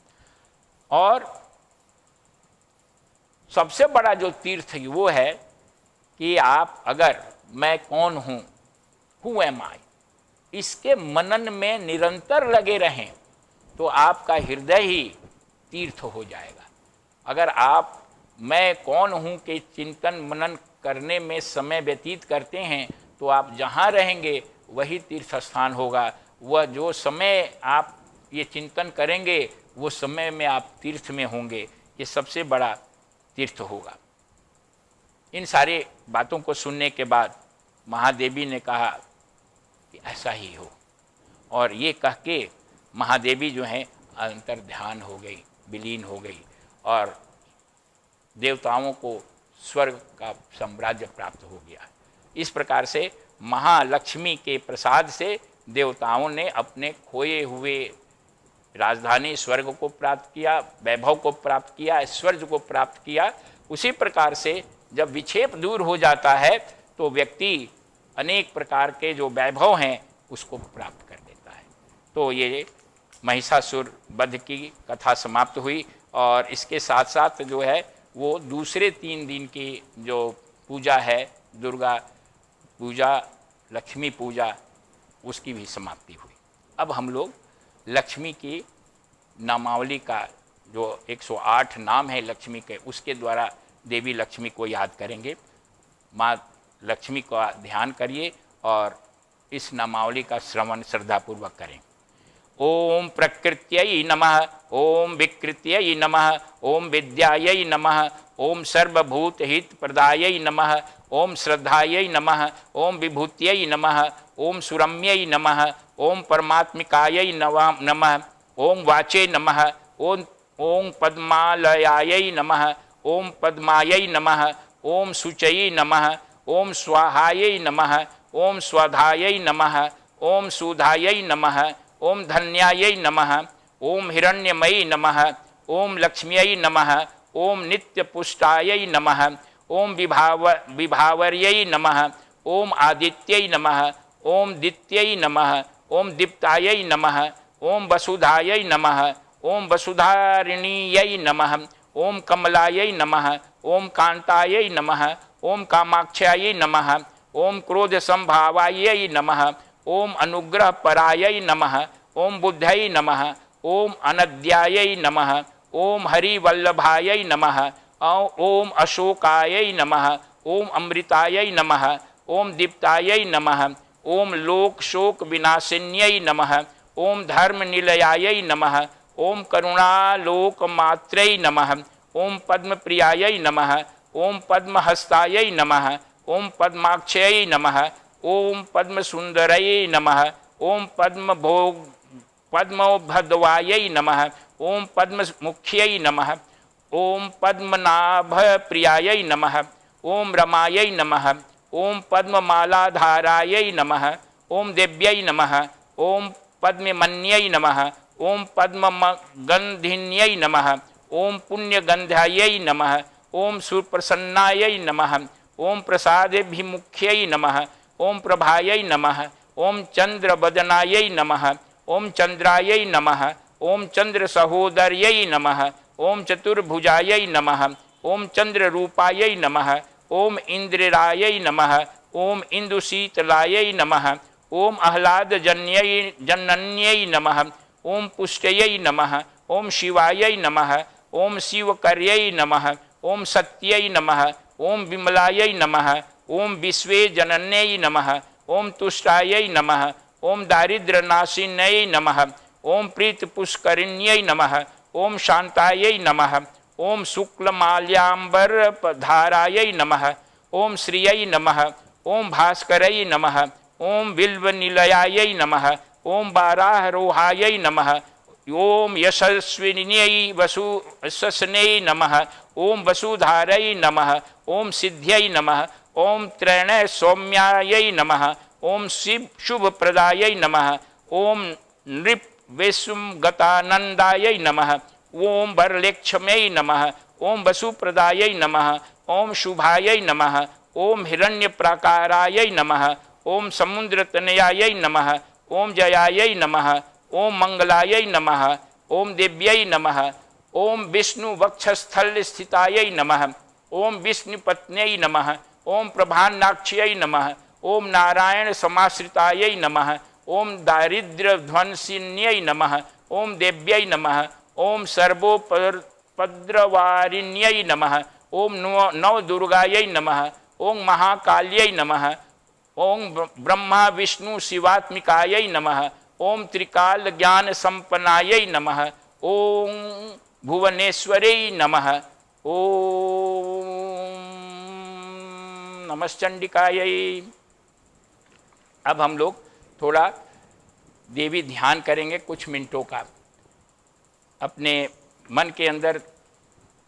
और सबसे बड़ा जो तीर्थ वो है कि आप अगर मैं कौन हूँ, हु एम आई, इसके मनन में निरंतर लगे रहें तो आपका हृदय ही तीर्थ हो जाएगा। अगर आप मैं कौन हूँ के चिंतन मनन करने में समय व्यतीत करते हैं तो आप जहाँ रहेंगे वही तीर्थ स्थान होगा। वह जो समय आप ये चिंतन करेंगे वो समय में आप तीर्थ में होंगे, ये सबसे बड़ा तीर्थ होगा। इन सारे बातों को सुनने के बाद महादेवी ने कहा कि ऐसा ही हो, और ये कह के महादेवी जो हैं अंतर ध्यान हो गई, विलीन हो गई, और देवताओं को स्वर्ग का साम्राज्य प्राप्त हो गया। इस प्रकार से महालक्ष्मी के प्रसाद से देवताओं ने अपने खोए हुए राजधानी स्वर्ग को प्राप्त किया, वैभव को प्राप्त किया, ऐश्वर्य को प्राप्त किया। उसी प्रकार से जब विक्षेप दूर हो जाता है तो व्यक्ति अनेक प्रकार के जो वैभव हैं उसको प्राप्त कर देता है। तो ये महिषासुर वध की कथा समाप्त हुई, और इसके साथ साथ जो है वो दूसरे 3 दिन की जो पूजा है, दुर्गा पूजा, लक्ष्मी पूजा, उसकी भी समाप्ति हुई। अब हम लोग लक्ष्मी की नामावली का जो 108 नाम है लक्ष्मी के, उसके द्वारा देवी लक्ष्मी को याद करेंगे। माँ लक्ष्मी का ध्यान करिए और इस नामावली का श्रवण श्रद्धापूर्वक करें। ओम प्रकृत्यै नमः, ओम विकृत्यै नमः, ओम विद्यायै नमः, ओम सर्वभूतहित प्रदायै नमः, ओम श्रद्धायै नमः, ओम विभूत्यै नमः, ओम सुरम्यै नमः, ओम परमात्मिकायै नमः, ओम वाचे नमः, ओम पद्मालयायै नमः, ओम पद्मायै नमः, ओम शुचयै नमः, ओम स्वाहायै नमः, ओम स्वधायै नमः, ओम सुधायै नमः, ओम धन्यायै नमः, ओम हिरण्यमयी नमः, ओम लक्ष्म्यै नमः, ओम नित्यपुष्टायै नमः, ओम विभावर्यै नमः, ओम आदित्यै नमः, ओम दित्यै नमः, ओम दीप्तायै नमः, ओम वसुधायै नमः, ओम वसुधारिण्यै नमः, ओम कमलायै नमः, ओम कांतायै नमः, ओम कामाक्षायै नमः, ओम क्रोध संभावायै नमः, ओम अनुग्रह परायै नमः, ओम बुद्धयै नमः, ओम अनद्यायै नमः, ओम हरिवल्लभायै नमः, ओम अशोकायै नमः, ओम अमृतायै नमः, ओम दीप्तायै नमः, ओम लोक शोक विनाशिन्यै नमः, ओम धर्म निलयायै नमः, ओम करुणालोक मात्रै नमः, ओम पद्मप्रियायै नमः, ओम पद्महस्तायै नमः, ओम पद्माक्षयै नमः, ओम पद्मसुंदरयै नमः, ओम पद्मभद्वायै नमः, ओम पद्ममुख्यै नमः, ओम पद्मनाभप्रियायै नमः, ओम रमायै नमः, ओम पद्ममालाधारायै नमः, ओम देव्यै नमः, ओम पद्ममन्यै नमः, ओम पद्मगंधिन्यै नमः, ओम पुण्यगंधायै नमः, ओम सुप्रसन्नायै नमः, ओम प्रसादेभिमुख्यै नमः, ओम प्रभायै नमः, ओम चंद्रवदनायै नमः, ओम चंद्रायै नमः, ओम चंद्र सहोदर्यै नमः, ओम चतुर्भुजायै नमः, ओम चंद्ररूपायै नमः, ओम इंद्ररायै नमः, ओम इंदुशीतलायै नमः, ओम आह्लादजनन्यै नमः, ओम पुष्टयै नमः, ओम शिवायै नमः, ओम शिवकर्यै नमः, ओम सत्यै नमः, ओम विमलायै नमः, ओम विश्वेजनन्यै नमः, ओम तुष्टायै नमः, ओम दारिद्र्यनाशिन्यै नमः, ओम प्रीतपुष्करिण्यै नमः, ओम शांतायै नमः, ओम शुक्लमाल्याम्बरधारायै नमः, ओम श्रियै नमः, ओम भास्करै नमः, ओम बिल्वनिलयायै नमः, ओम वाराहरोहायै नमः, ओम यशस्विन्यै वसुसस्नै नमः, ओम वसुधारै नमः, ओम सिद्ध्यै नमः, ओम त्रैणय सौम्यायै नमः, ओम शिव शुभप्रदायै नमः, ओम नृप विश्वगतानंदायै नमः, ओम वरलक्ष्म्यै नमः, ओम वसुप्रदायै नमः, ओम शुभायै नमः, ओम हिरण्यप्राकारायै नमः, ओम समुद्रतनयायै नमः, ओम जयायै नमः, ओम मंगलायै नमः, ओम देव्यै नमः, ओम विष्णु वक्षस्थल स्थितायै नमः, ओम विष्णुपत्न्यै नमः, ओम प्रभान्नाक्ष्यै नमः, ओम नारायण समाश्रितायै नमः, ओम दारिद्र्य ध्वंसिन्यै नमः, ओम देव्यै नमः, ओम सर्वोपद्रवारिण्यै नमः, ओम नवदुर्गायै नमः, ओम महाकाल्यै नमः, ओम ब्रह्मा विष्णु शिवात्मिकायै नमः, ओम त्रिकाल ज्ञान संपन्नायै नमः, ओम भुवनेश्वरै नमः, ओम नमश्चंडिकायै। अब हम लोग थोड़ा देवी ध्यान करेंगे कुछ मिनटों का। अपने मन के अंदर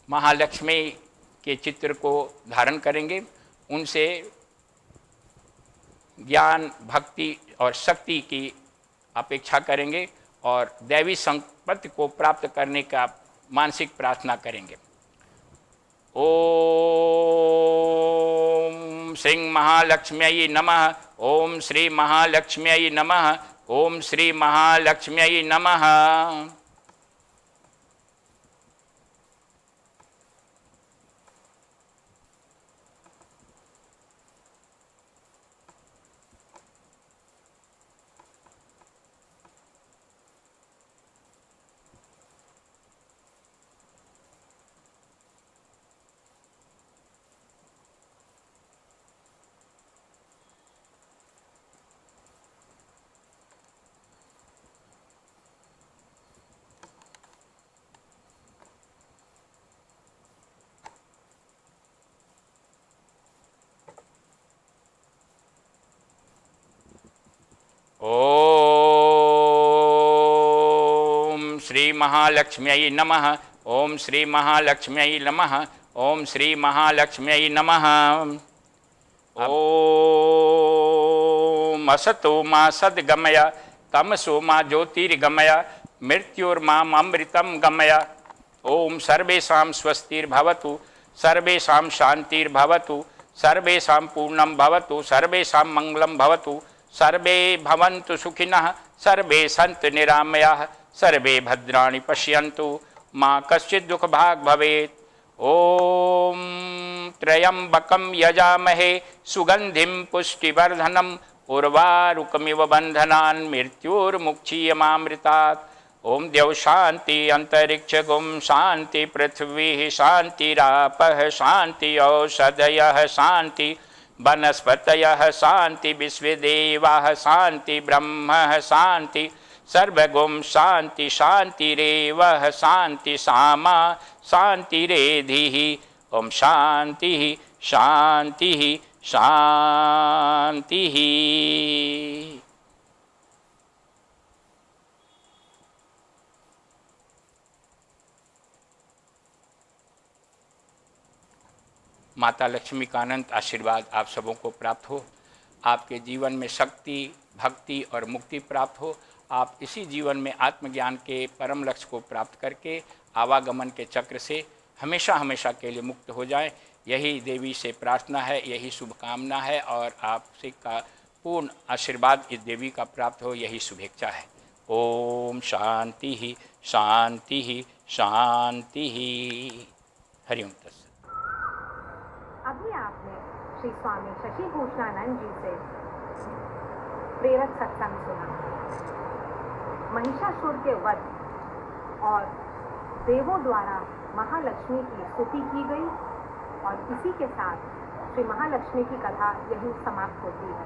महालक्ष्मी के चित्र को धारण करेंगे, उनसे ज्ञान भक्ति और शक्ति की अपेक्षा करेंगे और दैवी संपत्ति को प्राप्त करने का मानसिक प्रार्थना करेंगे। ओम श्री महालक्ष्म्यै नमः, ओम श्री महालक्ष्म्यै नमः, ओम श्री महालक्ष्म्यै नमः। ओम श्री महालक्ष्म्यै नमः, ओम श्री महालक्ष्म्यै नमः, ओम श्री महालक्ष्म्यै नमः। ओम असतो मा सद्गमय, तमसो मा ज्योतिर्गमय, मृत्युर्माम अमृतं गमय। ओम सर्वेषां स्वस्तिर्भवतु, सर्वेषां शान्तिर्भवतु, सर्वेषां पूर्णं भवतु, सर्वेषां मंगलं भवतु, सर्वे भवन्तु सुखिनः, सर्वे सन्तु निरामयाः, सर्वे भद्राणि पश्यन्तु, मा कश्चित् दुःखभाग् भवेत्। ओम त्र्यंबकं यजामहे सुगंधिं पुष्टिवर्धनम्, उर्वारुकमिव बन्धनान् मृत्युर्मुक्षीयमामृतात्। ओम द्यौ शांति अंतरिक्ष गुम शांति, पृथ्वी शांतिरापः शांति, औषधयः शांति, वनस्पतयः शांति, विश्वदेवाः शांति, ब्रह्म शांति, सर्वगुम शांति शांतिरेव शांति, सामा शांतिरेधिः। ओम शांति शांति शांति। माता लक्ष्मी का अनंत आशीर्वाद आप सबों को प्राप्त हो। आपके जीवन में शक्ति, भक्ति और मुक्ति प्राप्त हो। आप इसी जीवन में आत्मज्ञान के परम लक्ष्य को प्राप्त करके आवागमन के चक्र से हमेशा हमेशा के लिए मुक्त हो जाएं। यही देवी से प्रार्थना है, यही शुभकामना है और आपसे का पूर्ण आशीर्वाद इस देवी का प्राप्त हो, यही शुभेच्छा है। ओम शांति ही शांति ही शांति ही। हरिओम तत्सत। अभी आपने श्री स्वामी शशि भूषणानंद जी से प्रेरक सत्संग सुना। महिषासुर के वध और देवों द्वारा महालक्ष्मी की स्तुति की गई और इसी के साथ श्री महालक्ष्मी की कथा यही समाप्त होती है।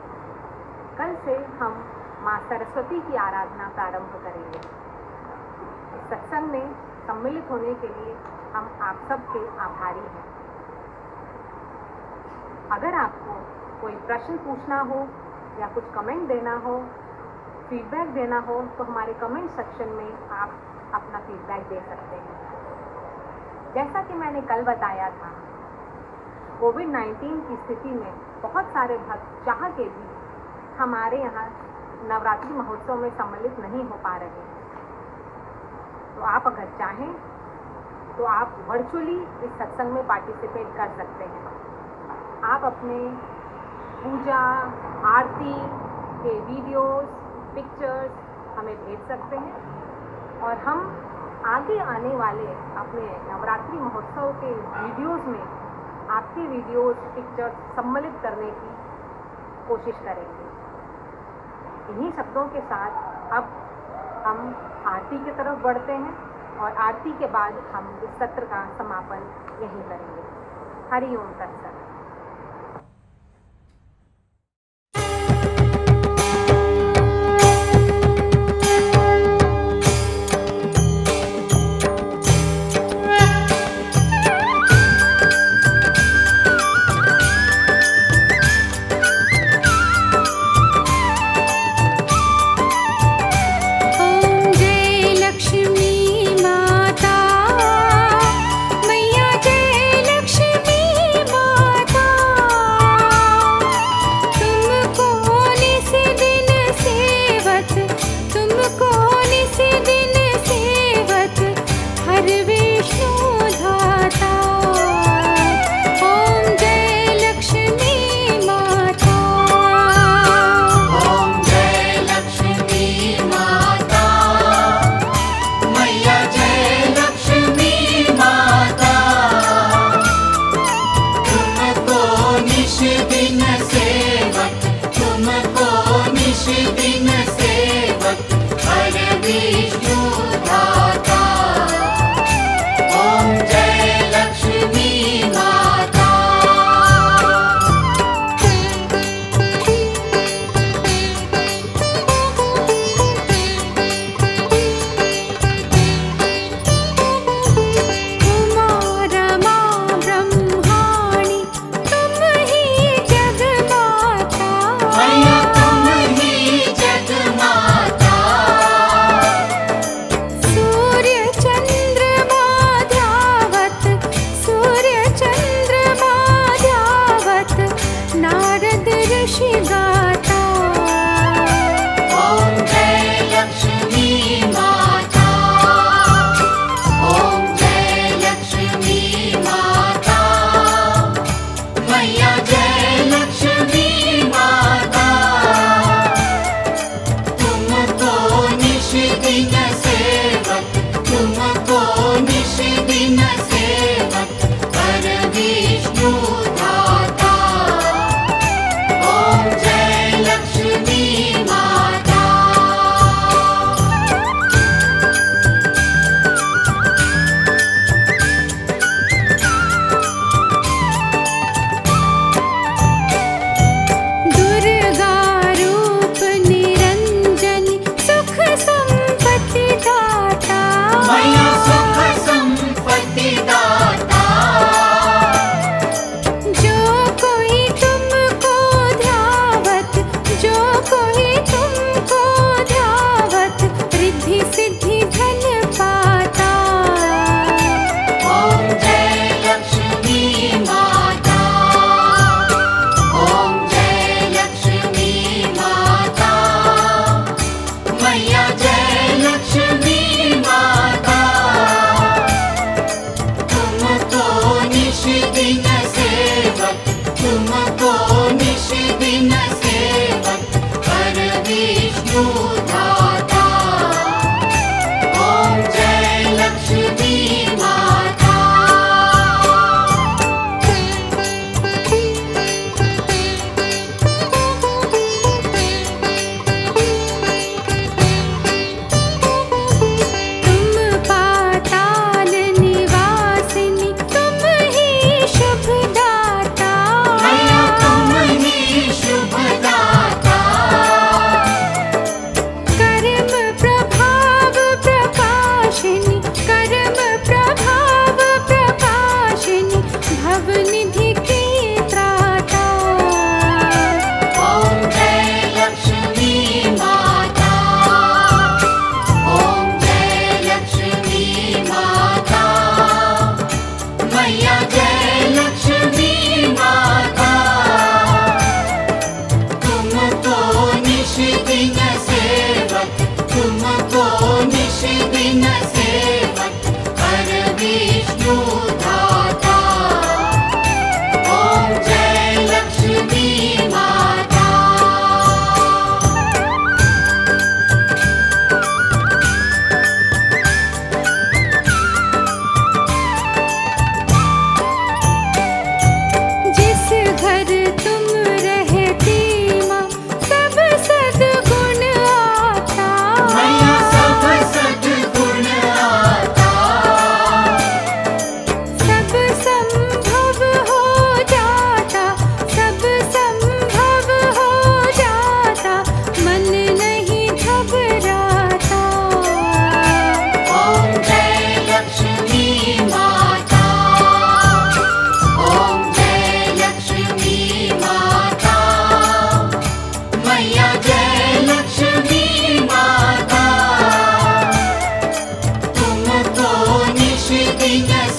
कल से हम माँ सरस्वती की आराधना प्रारंभ करेंगे। इस सत्संग में सम्मिलित होने के लिए हम आप सबके आभारी हैं। अगर आपको कोई प्रश्न पूछना हो या कुछ कमेंट देना हो, फीडबैक देना हो, तो हमारे कमेंट सेक्शन में आप अपना फीडबैक दे सकते हैं। जैसा कि मैंने कल बताया था, कोविड-19 की स्थिति में बहुत सारे भक्त चाह के भी हमारे यहाँ नवरात्रि महोत्सव में सम्मिलित नहीं हो पा रहे हैं। तो आप अगर चाहें तो आप वर्चुअली इस सत्संग में पार्टिसिपेट कर सकते हैं। आप अपने पूजा आरती के वीडियोस पिक्चर्स हमें भेज सकते हैं और हम आगे आने वाले अपने नवरात्रि महोत्सव के वीडियोस में आपके वीडियोस पिक्चर्स सम्मिलित करने की कोशिश करेंगे। इन्हीं शब्दों के साथ अब हम आरती की तरफ बढ़ते हैं और आरती के बाद हम इस सत्र का समापन यहीं करेंगे। हरि ओम तत्सत। ओम जय लक्ष्मी माता, मैया जय लक्ष्मी माता।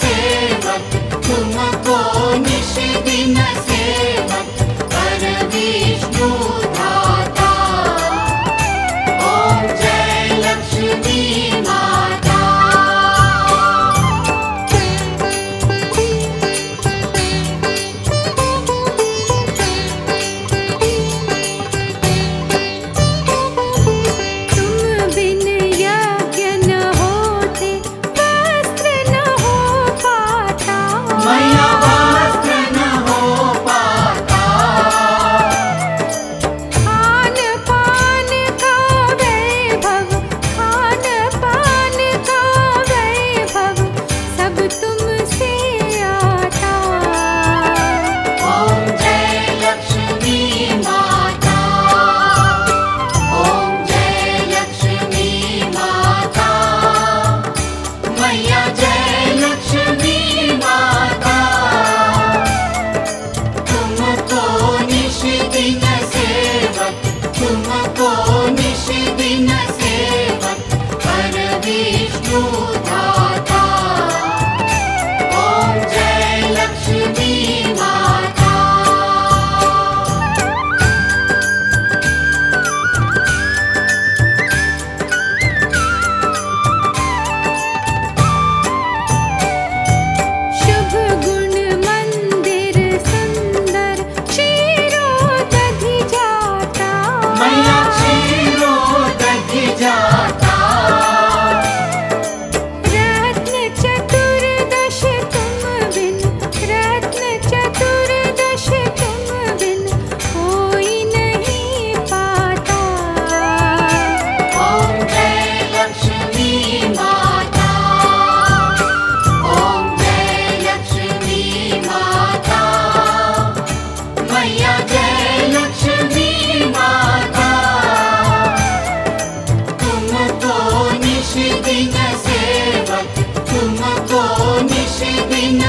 सेवक तुमको निश दिन सेवक कर विष्णु धाता ओम जय लक्ष्मी माता। तुम बिन यज्ञ न होते वस्त्र न हो पाता। मैया वस्त्र न हो पाता। खान पान का वैभव, खान पान का वैभव सब तुमसे आता। ओम जय लक्ष्मी माता ओम जय लक्ष्मी माता। मैया जय लक्ष्मी माता तुमको निश दिन सेवक तुमको निश दिन सेवक कर विष्णु धाता ओम जय लक्ष्मी माता। शुभ गुण मंदिर सुंदर क्षीरों दधि जाता। मैया क्षीरों दधि जाता। रत्न चतुर्दश तुम बिन, रत्न चतुर्दश तुम बिन कोई नहीं पाता। ओम जय लक्ष्मी माता ओम जय लक्ष्मी माता। मैया जय लक्ष्मी माता तुमको निश दिन सेवक तुमको निश दिन